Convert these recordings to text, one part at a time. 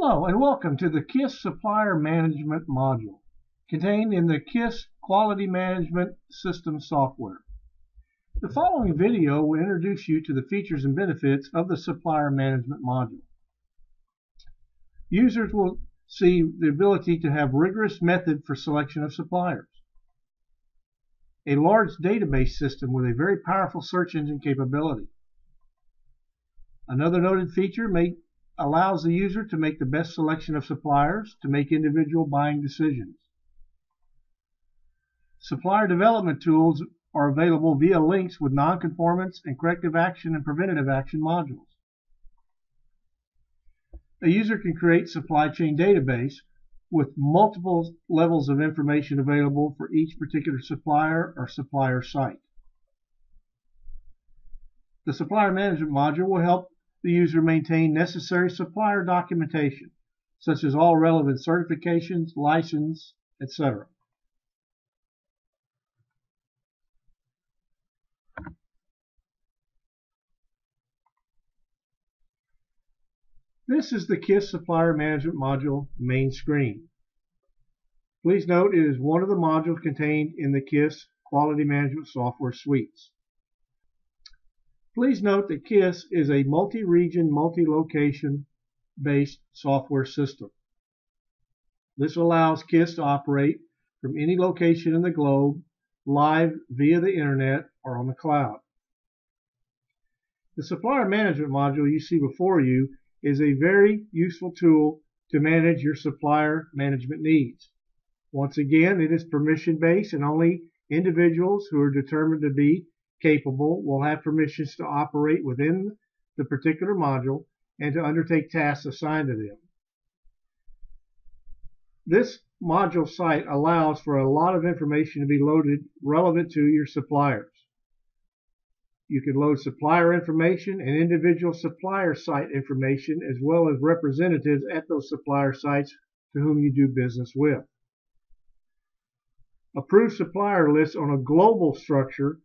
Hello and welcome to the QISS Supplier Management Module contained in the QISS Quality Management System software. The following video will introduce you to the features and benefits of the Supplier Management Module. Users will see the ability to have rigorous method for selection of suppliers, a large database system with a very powerful search engine capability. Another noted feature allows the user to make the best selection of suppliers to make individual buying decisions. Supplier development tools are available via links with nonconformance and corrective action and preventative action modules. A user can create supply chain database with multiple levels of information available for each particular supplier or supplier site. The Supplier Management Module will help the user maintain necessary supplier documentation, such as all relevant certifications, license, etc. This is the QISS Supplier Management Module main screen. Please note it is one of the modules contained in the QISS Quality Management Software suites. Please note that QISS is a multi-region, multi-location based software system. This allows QISS to operate from any location in the globe, live via the internet or on the cloud. The Supplier Management Module you see before you is a very useful tool to manage your supplier management needs. Once again, it is permission-based, and only individuals who are determined to be capable will have permissions to operate within the particular module and to undertake tasks assigned to them. This module site allows for a lot of information to be loaded relevant to your suppliers. You can load supplier information and individual supplier site information, as well as representatives at those supplier sites to whom you do business with. Approved supplier lists on a global structure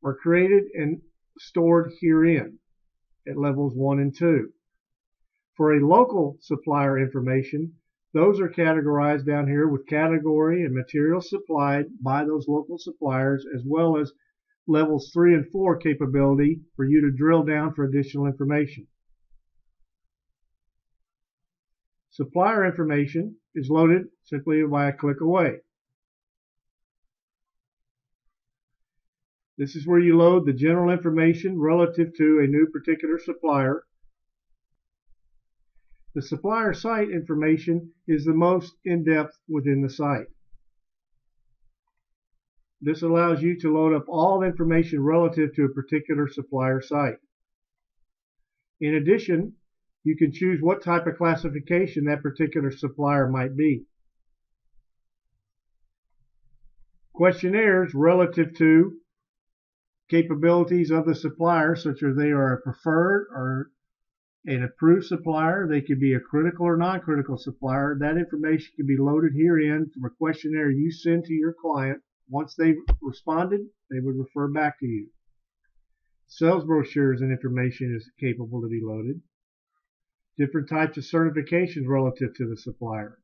are created and stored herein at levels 1 and 2. For a local supplier information, those are categorized down here with category and materials supplied by those local suppliers, as well as levels 3 and 4 capability for you to drill down for additional information. Supplier information is loaded simply by a click away. This is where you load the general information relative to a new particular supplier. The supplier site information is the most in-depth within the site. This allows you to load up all information relative to a particular supplier site. In addition, you can choose what type of classification that particular supplier might be. Questionnaires relative to capabilities of the supplier, such as they are a preferred or an approved supplier, they could be a critical or non-critical supplier. That information can be loaded herein from a questionnaire you send to your client. Once they've responded, they would refer back to you. Sales brochures and information is capable to be loaded. Different types of certifications relative to the supplier.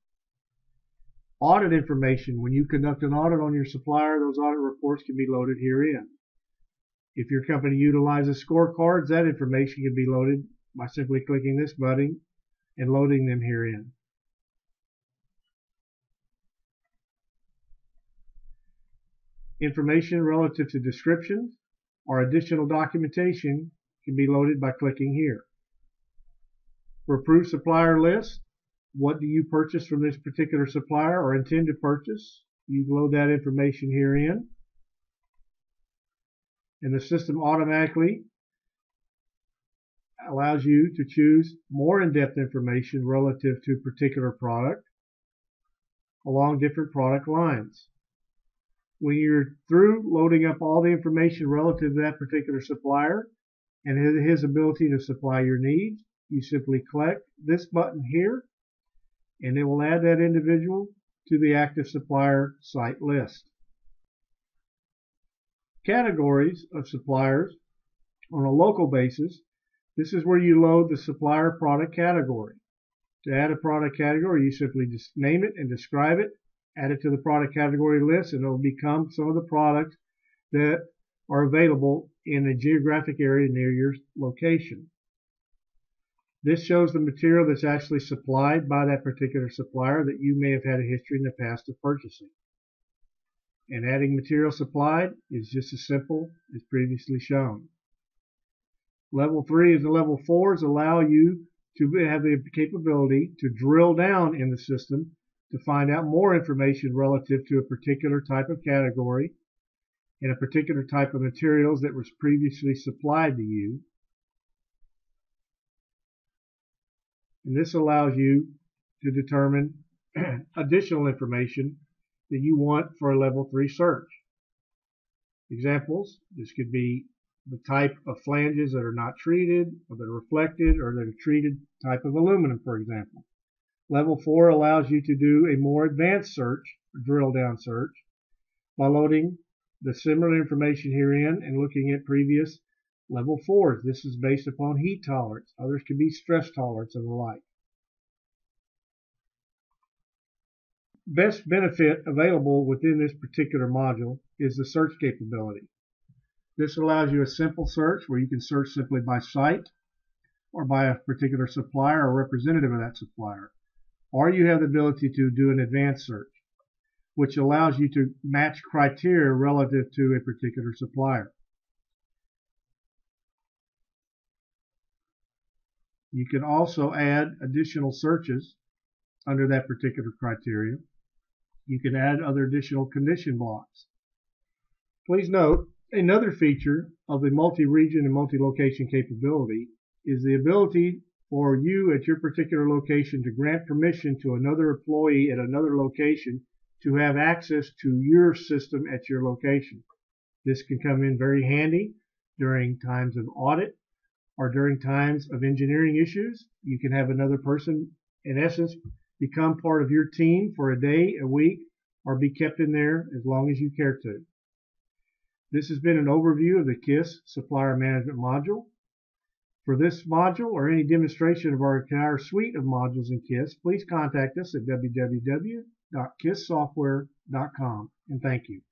Audit information. When you conduct an audit on your supplier, those audit reports can be loaded herein. If your company utilizes scorecards, that information can be loaded by simply clicking this button and loading them herein. Information relative to descriptions or additional documentation can be loaded by clicking here. For approved supplier list, what do you purchase from this particular supplier or intend to purchase? You load that information herein, and the system automatically allows you to choose more in-depth information relative to a particular product along different product lines. When you're through loading up all the information relative to that particular supplier and his ability to supply your needs, you simply click this button here, and it will add that individual to the active supplier site list. Categories of suppliers on a local basis. This is where you load the supplier product category. To add a product category, you simply just name it and describe it, add it to the product category list, and it will become some of the products that are available in a geographic area near your location. This shows the material that's actually supplied by that particular supplier that you may have had a history in the past of purchasing. And adding material supplied is just as simple as previously shown. Level 3 and Level 4s allow you to have the capability to drill down in the system to find out more information relative to a particular type of category and a particular type of materials that was previously supplied to you. And this allows you to determine additional information that you want for a Level 3 search. Examples, this could be the type of flanges that are not treated, or that are reflected, or that are treated type of aluminum, for example. Level 4 allows you to do a more advanced search, or drill down search, by loading the similar information herein and looking at previous Level 4s. This is based upon heat tolerance. Others could be stress tolerance and the like. Best benefit available within this particular module is the search capability. This allows you a simple search where you can search simply by site or by a particular supplier or representative of that supplier. Or you have the ability to do an advanced search, which allows you to match criteria relative to a particular supplier. You can also add additional searches under that particular criteria. You can add other additional condition blocks. Please note, another feature of the multi-region and multi-location capability is the ability for you at your particular location to grant permission to another employee at another location to have access to your system at your location. This can come in very handy during times of audit or during times of engineering issues. You can have another person, in essence, become part of your team for a day, a week, or be kept in there as long as you care to. This has been an overview of the QISS Supplier Management Module. For this module or any demonstration of our entire suite of modules in QISS, please contact us at www.qisssoftware.com, and thank you.